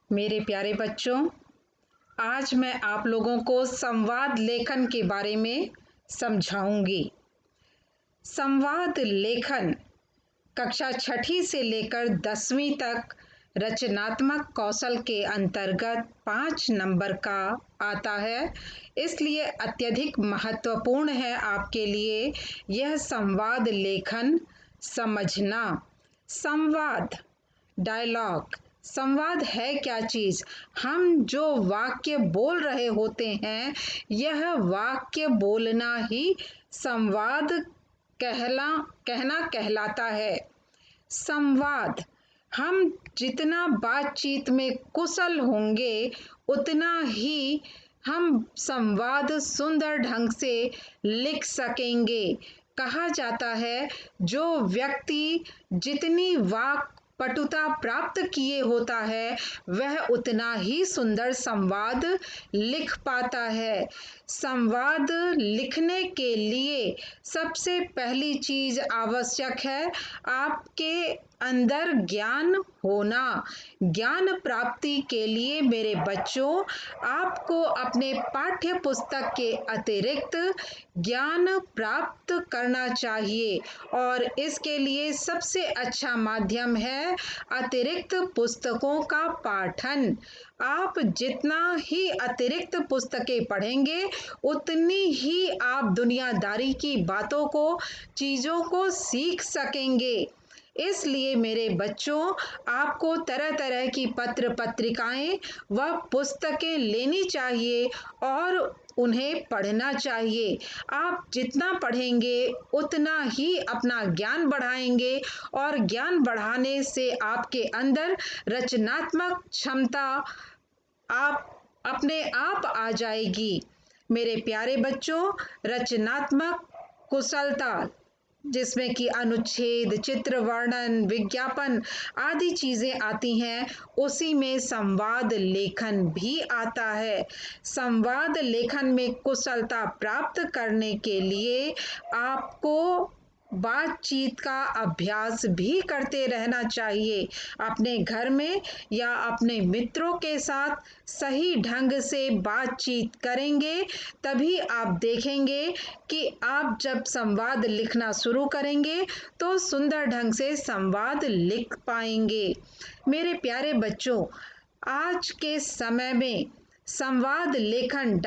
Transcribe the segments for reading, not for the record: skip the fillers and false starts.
मेरे प्यारे बच्चों, आज मैं आप लोगों को संवाद लेखन के बारे में समझाऊंगी। संवाद लेखन कक्षा छठी से लेकर 10वीं तक रचनात्मक कौशल के अंतर्गत 5 नंबर का आता है, इसलिए अत्यधिक महत्वपूर्ण है आपके लिए यह संवाद लेखन समझना। संवाद, डायलॉग। संवाद है क्या चीज? हम जो वाक्य बोल रहे होते हैं, यह वाक्य बोलना ही संवाद कहना कहलाता है। संवाद, हम जितना बातचीत में कुशल होंगे, उतना ही हम संवाद सुंदर ढंग से लिख सकेंगे। कहा जाता है, जो व्यक्ति जितनी वाक पटुता प्राप्त किए होता है, वह उतना ही सुंदर संवाद लिख पाता है। संवाद लिखने के लिए सबसे पहली चीज आवश्यक है, आपके अंदर ज्ञान होना। ज्ञान प्राप्ति के लिए मेरे बच्चों, आपको अपने पाठ्य पुस्तक के अतिरिक्त ज्ञान प्राप्त करना चाहिए और इसके लिए सबसे अच्छा माध्यम है अतिरिक्त पुस्तकों का पाठन। आप जितना ही अतिरिक्त पुस्तकें पढ़ेंगे, उतनी ही आप दुनियादारी की बातों को, चीजों को सीख सकेंगे। इसलिए मेरे बच्चों, आपको तरह तरह की पत्र पत्रिकाएं व पुस्तकें लेनी चाहिए और उन्हें पढ़ना चाहिए। आप जितना पढ़ेंगे, उतना ही अपना ज्ञान बढ़ाएंगे और ज्ञान बढ़ाने से आपके अंदर रचनात्मक क्षमता आप अपने आप आ जाएगी। मेरे प्यारे बच्चों, रचनात्मक कुशलता, जिसमें कि अनुच्छेद, चित्र वर्णन, विज्ञापन आदि चीजें आती हैं, उसी में संवाद लेखन भी आता है। संवाद लेखन में कुशलता प्राप्त करने के लिए आपको बातचीत का अभ्यास भी करते रहना चाहिए। अपने घर में या अपने मित्रों के साथ सही ढंग से बातचीत करेंगे, तभी आप देखेंगे कि आप जब संवाद लिखना शुरू करेंगे तो सुंदर ढंग से संवाद लिख पाएंगे। मेरे प्यारे बच्चों, आज के समय में संवाद लेखन,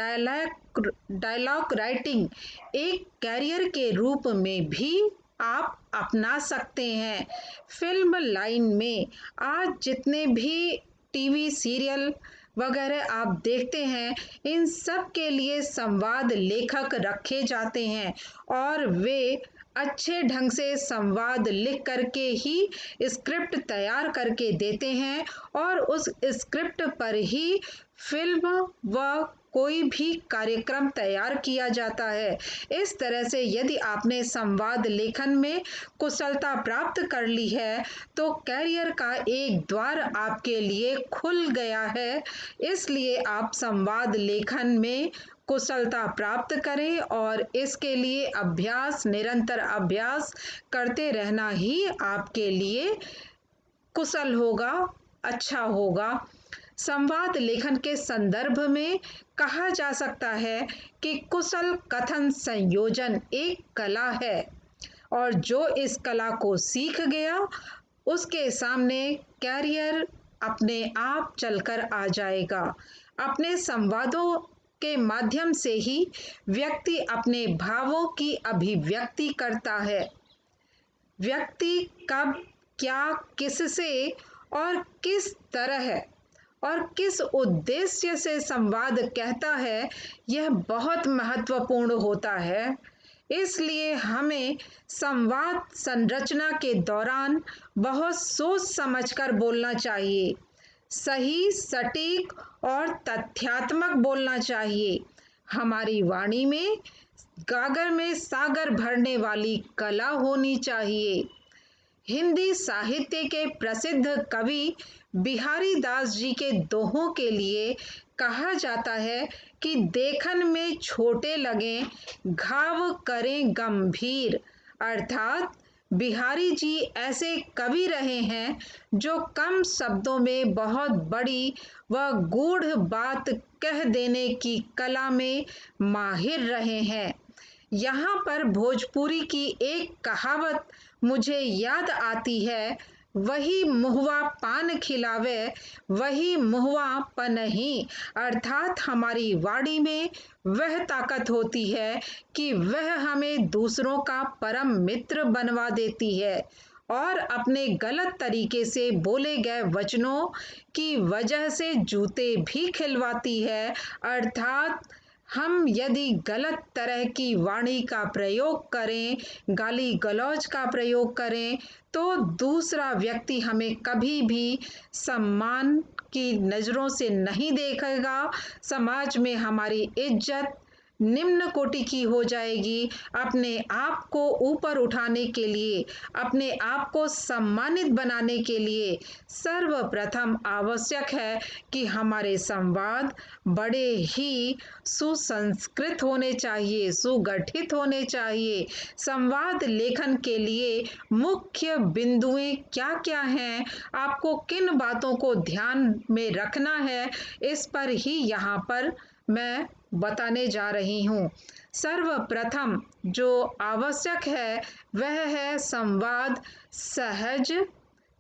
डायलॉग राइटिंग एक कैरियर के रूप में भी आप अपना सकते हैं। फिल्म लाइन में आज जितने भी टीवी सीरियल वगैरह आप देखते हैं, इन सब के लिए संवाद लेखक रखे जाते हैं और वे अच्छे ढंग से संवाद लिख करके ही स्क्रिप्ट तैयार करके देते हैं और उस स्क्रिप्ट पर ही फिल्म व कोई भी कार्यक्रम तैयार किया जाता है। इस तरह से यदि आपने संवाद लेखन में कुशलता प्राप्त कर ली है, तो कैरियर का एक द्वार आपके लिए खुल गया है। इसलिए आप संवाद लेखन में कुशलता प्राप्त करें और इसके लिए अभ्यास, निरंतर अभ्यास करते रहना ही आपके लिए कुशल होगा, अच्छा होगा। संवाद लेखन के संदर्भ में कहा जा सकता है कि कुशल कथन संयोजन एक कला है और जो इस कला को सीख गया, उसके सामने कैरियर अपने आप चलकर आ जाएगा। अपने संवादों के माध्यम से ही व्यक्ति अपने भावों की अभिव्यक्ति करता है। व्यक्ति कब, क्या, किससे और किस तरह और किस उद्देश्य से संवाद कहता है, यह बहुत महत्वपूर्ण होता है। इसलिए हमें संवाद संरचना के दौरान बहुत सोच समझकर बोलना चाहिए। सही, सटीक और तथ्यात्मक बोलना चाहिए। हमारी वाणी में गागर में सागर भरने वाली कला होनी चाहिए। हिंदी साहित्य के प्रसिद्ध कवि बिहारी दास जी के दोहों के लिए कहा जाता है कि देखन में छोटे लगें, घाव करें गंभीर। अर्थात बिहारी जी ऐसे कवि रहे हैं जो कम शब्दों में बहुत बड़ी व गूढ़ बात कह देने की कला में माहिर रहे हैं। यहाँ पर भोजपुरी की एक कहावत मुझे याद आती है, वही मुहवा पान खिलावे वही मुहवा पनही। अर्थात हमारी वाणी में वह ताकत होती है कि वह हमें दूसरों का परम मित्र बनवा देती है और अपने गलत तरीके से बोले गए वचनों की वजह से जूते भी खिलवाती है। अर्थात हम यदि गलत तरह की वाणी का प्रयोग करें, गाली गलौज का प्रयोग करें, तो दूसरा व्यक्ति हमें कभी भी सम्मान की नज़रों से नहीं देखेगा। समाज में हमारी इज्जत निम्न कोटि की हो जाएगी। अपने आप को ऊपर उठाने के लिए, अपने आप को सम्मानित बनाने के लिए सर्वप्रथम आवश्यक है कि हमारे संवाद बड़े ही सुसंस्कृत होने चाहिए, सुगठित होने चाहिए। संवाद लेखन के लिए मुख्य बिंदुएं क्या-क्या हैं, आपको किन बातों को ध्यान में रखना है, इस पर ही यहाँ पर मैं बताने जा रही हूँ। सर्वप्रथम जो आवश्यक है वह है संवाद सहज,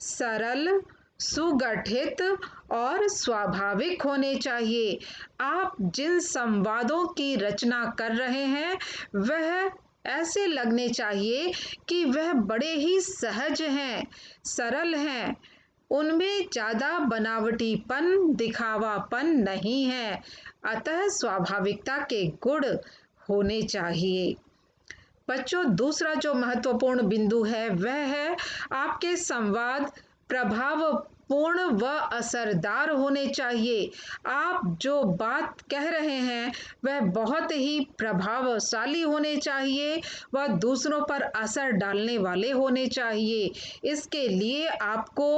सरल, सुगठित और स्वाभाविक होने चाहिए। आप जिन संवादों की रचना कर रहे हैं वह ऐसे लगने चाहिए कि वह बड़े ही सहज हैं, सरल हैं, उनमें ज़्यादा बनावटीपन, दिखावापन नहीं है। अतः स्वाभाविकता के गुण होने चाहिए। बच्चों, दूसरा जो महत्वपूर्ण बिंदु है वह है आपके संवाद प्रभावपूर्ण व असरदार होने चाहिए। आप जो बात कह रहे हैं वह बहुत ही प्रभावशाली होने चाहिए व दूसरों पर असर डालने वाले होने चाहिए। इसके लिए आपको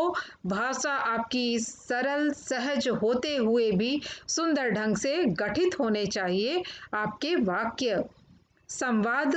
भाषा आपकी सरल सहज होते हुए भी सुंदर ढंग से गठित होने चाहिए। आपके वाक्य संवाद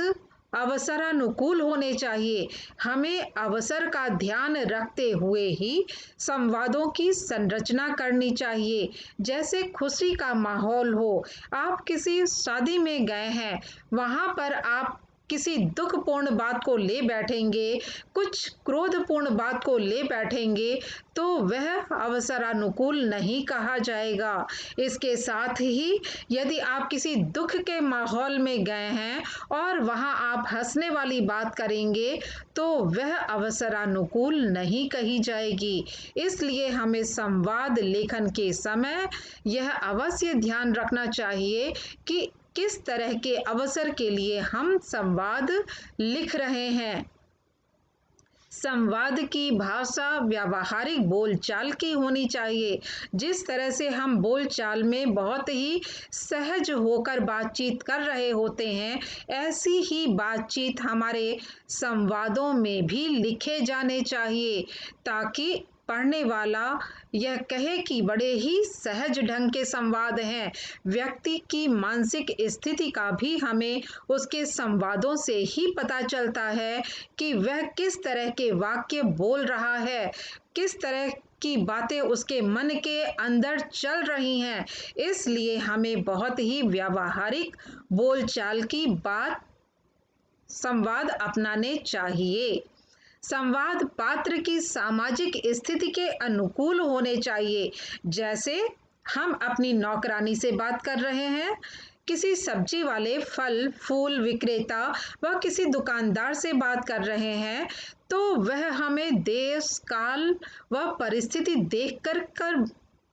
अवसरानुकूल होने चाहिए। हमें अवसर का ध्यान रखते हुए ही संवादों की संरचना करनी चाहिए। जैसे खुशी का माहौल हो, आप किसी शादी में गए हैं, वहाँ पर आप किसी दुखपूर्ण बात को ले बैठेंगे, कुछ क्रोधपूर्ण बात को ले बैठेंगे, तो वह अवसरानुकूल नहीं कहा जाएगा। इसके साथ ही यदि आप किसी दुख के माहौल में गए हैं और वहां आप हंसने वाली बात करेंगे, तो वह अवसरानुकूल नहीं कही जाएगी। इसलिए हमें संवाद लेखन के समय यह अवश्य ध्यान रखना चाहिए कि किस तरह के अवसर के लिए हम संवाद लिख रहे हैं। संवाद की भाषा व्यावहारिक बोलचाल की होनी चाहिए। जिस तरह से हम बोलचाल में बहुत ही सहज होकर बातचीत कर रहे होते हैं, ऐसी ही बातचीत हमारे संवादों में भी लिखे जाने चाहिए, ताकि पढ़ने वाला यह कहे कि बड़े ही सहज ढंग के संवाद हैं। व्यक्ति की मानसिक स्थिति का भी हमें उसके संवादों से ही पता चलता है कि वह किस तरह के वाक्य बोल रहा है, किस तरह की बातें उसके मन के अंदर चल रही हैं। इसलिए हमें बहुत ही व्यावहारिक बोलचाल की बात संवाद अपनाने चाहिए। संवाद पात्र की सामाजिक स्थिति के अनुकूल होने चाहिए। जैसे हम अपनी नौकरानी से बात कर रहे हैं, किसी सब्जी वाले, फल फूल विक्रेता व किसी दुकानदार से बात कर रहे हैं, तो वह हमें देश काल व परिस्थिति देख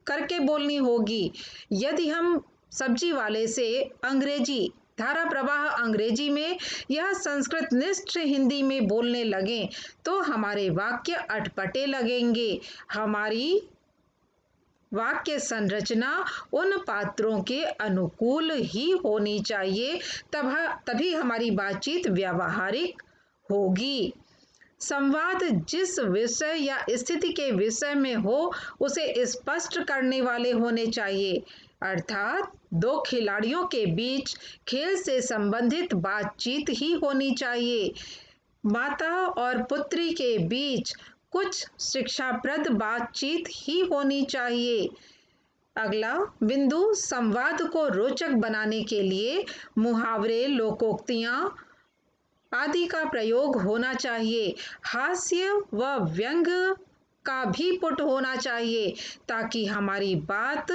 करके बोलनी होगी। यदि हम सब्जी वाले से अंग्रेजी धारा प्रवाह अंग्रेजी में या संस्कृत निष्ठ हिंदी में बोलने लगें, तो हमारे वाक्य अटपटे लगेंगे। हमारी वाक्य संरचना उन पात्रों के अनुकूल ही होनी चाहिए, तभी हमारी बातचीत व्यावहारिक होगी। संवाद जिस विषय या स्थिति के विषय में हो, उसे स्पष्ट करने वाले होने चाहिए। अर्थात दो खिलाड़ियों के बीच खेल से संबंधित बातचीत ही होनी चाहिए। माता और पुत्री के बीच कुछ शिक्षाप्रद बातचीत ही होनी चाहिए। अगला बिंदु, संवाद को रोचक बनाने के लिए मुहावरे, लोकोक्तियां आदि का प्रयोग होना चाहिए। हास्य व व्यंग का भी पुट होना चाहिए ताकि हमारी बात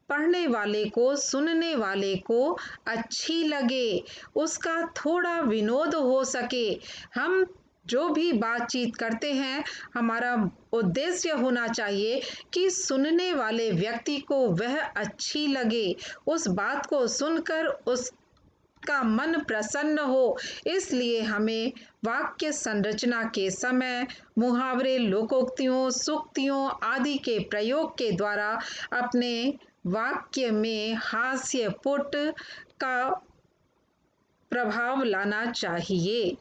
पढ़ने वाले को, सुनने वाले को अच्छी लगे, उसका थोड़ा विनोद हो सके। हम जो भी बातचीत करते हैं, हमारा उद्देश्य होना चाहिए कि सुनने वाले व्यक्ति को वह अच्छी लगे, उस बात को सुनकर उसका मन प्रसन्न हो। इसलिए हमें वाक्य संरचना के समय मुहावरे, लोकोक्तियों, सूक्तियों आदि के प्रयोग के द्वारा अपने वाक्य में हास्य पुट का प्रभाव लाना चाहिए।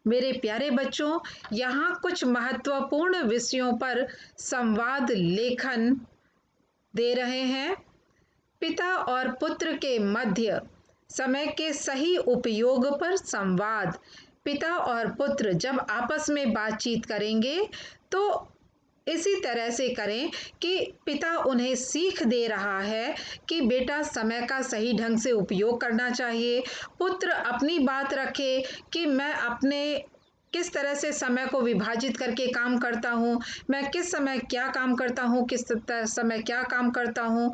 मेरे प्यारे बच्चों, यहाँ कुछ महत्वपूर्ण विषयों पर संवाद लेखन दे रहे हैं। पिता और पुत्र के मध्य समय के सही उपयोग पर संवाद। पिता और पुत्र जब आपस में बातचीत करेंगे तो इसी तरह से करें कि पिता उन्हें सीख दे रहा है कि बेटा समय का सही ढंग से उपयोग करना चाहिए। पुत्र अपनी बात रखे कि मैं अपने किस तरह से समय को विभाजित करके काम करता हूँ, मैं किस समय क्या काम करता हूँ, किस समय क्या काम करता हूँ,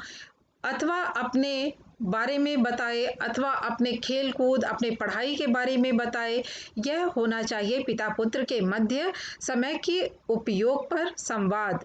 अथवा अपने बारे में बताए, अथवा अपने खेल कूद, अपने पढ़ाई के बारे में बताए। यह होना चाहिए पिता पुत्र के मध्य समय के उपयोग पर संवाद।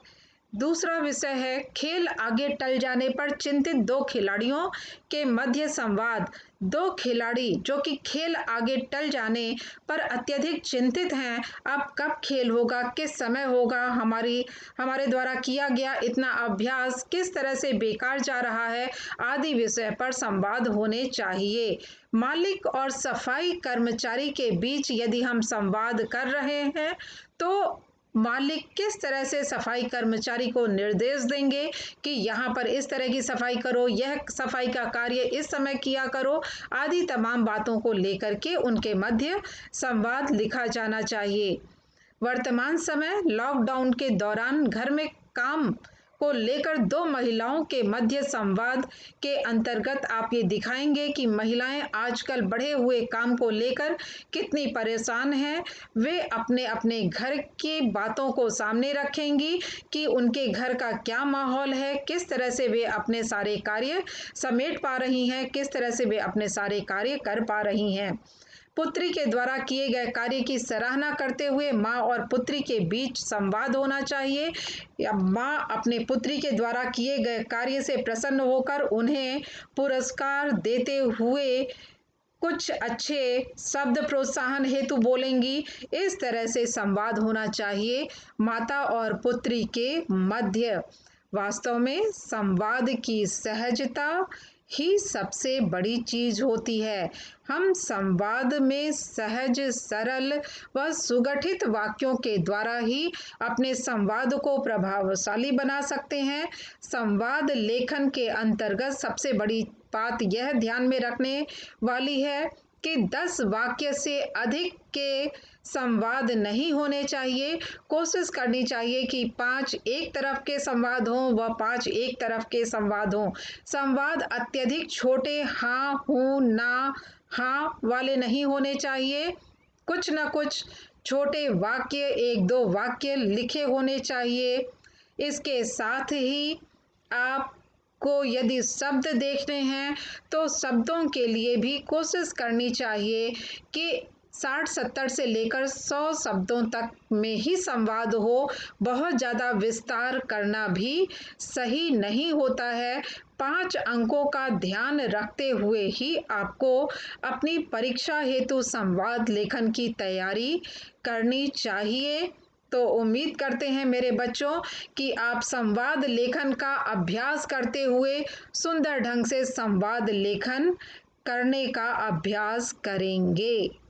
दूसरा विषय है खेल आगे टल जाने पर चिंतित दो खिलाड़ियों के मध्य संवाद। दो खिलाड़ी जो कि खेल आगे टल जाने पर अत्यधिक चिंतित हैं, अब कब खेल होगा, किस समय होगा, हमारे द्वारा किया गया इतना अभ्यास किस तरह से बेकार जा रहा है, आदि विषय पर संवाद होने चाहिए। मालिक और सफाई कर्मचारी के बीच यदि हम संवाद कर रहे हैं तो मालिक किस तरह से सफाई कर्मचारी को निर्देश देंगे कि यहाँ पर इस तरह की सफाई करो, यह सफाई का कार्य इस समय किया करो, आदि तमाम बातों को लेकर के उनके मध्य संवाद लिखा जाना चाहिए। वर्तमान समय लॉकडाउन के दौरान घर में काम को लेकर दो महिलाओं के मध्य संवाद के अंतर्गत आप ये दिखाएंगे कि महिलाएं आजकल बढ़े हुए काम को लेकर कितनी परेशान हैं। वे अपने अपने घर की बातों को सामने रखेंगी कि उनके घर का क्या माहौल है, किस तरह से वे अपने सारे कार्य समेट पा रही हैं, किस तरह से वे अपने सारे कार्य कर पा रही हैं। पुत्री के द्वारा किए गए कार्य की सराहना करते हुए माँ और पुत्री के बीच संवाद होना चाहिए, या माँ अपने पुत्री के द्वारा किए गए कार्य से प्रसन्न होकर उन्हें पुरस्कार देते हुए कुछ अच्छे शब्द प्रोत्साहन हेतु बोलेंगी। इस तरह से संवाद होना चाहिए माता और पुत्री के मध्य। वास्तव में संवाद की सहजता ही सबसे बड़ी चीज होती है। हम संवाद में सहज, सरल व सुगठित वाक्यों के द्वारा ही अपने संवाद को प्रभावशाली बना सकते हैं। संवाद लेखन के अंतर्गत सबसे बड़ी बात यह ध्यान में रखने वाली है कि 10 वाक्य से अधिक के संवाद नहीं होने चाहिए। कोशिश करनी चाहिए कि 5 एक तरफ के संवाद हों व 5 एक तरफ के संवाद हों। संवाद अत्यधिक छोटे हाँ, हूँ, ना, हाँ वाले नहीं होने चाहिए। कुछ न कुछ छोटे वाक्य, 1-2 वाक्य लिखे होने चाहिए। इसके साथ ही आप को यदि शब्द देखने हैं तो शब्दों के लिए भी कोशिश करनी चाहिए कि 60-70 से लेकर 100 शब्दों तक में ही संवाद हो। बहुत ज़्यादा विस्तार करना भी सही नहीं होता है। 5 अंकों का ध्यान रखते हुए ही आपको अपनी परीक्षा हेतु संवाद लेखन की तैयारी करनी चाहिए। तो उम्मीद करते हैं मेरे बच्चों कि आप संवाद लेखन का अभ्यास करते हुए सुंदर ढंग से संवाद लेखन करने का अभ्यास करेंगे।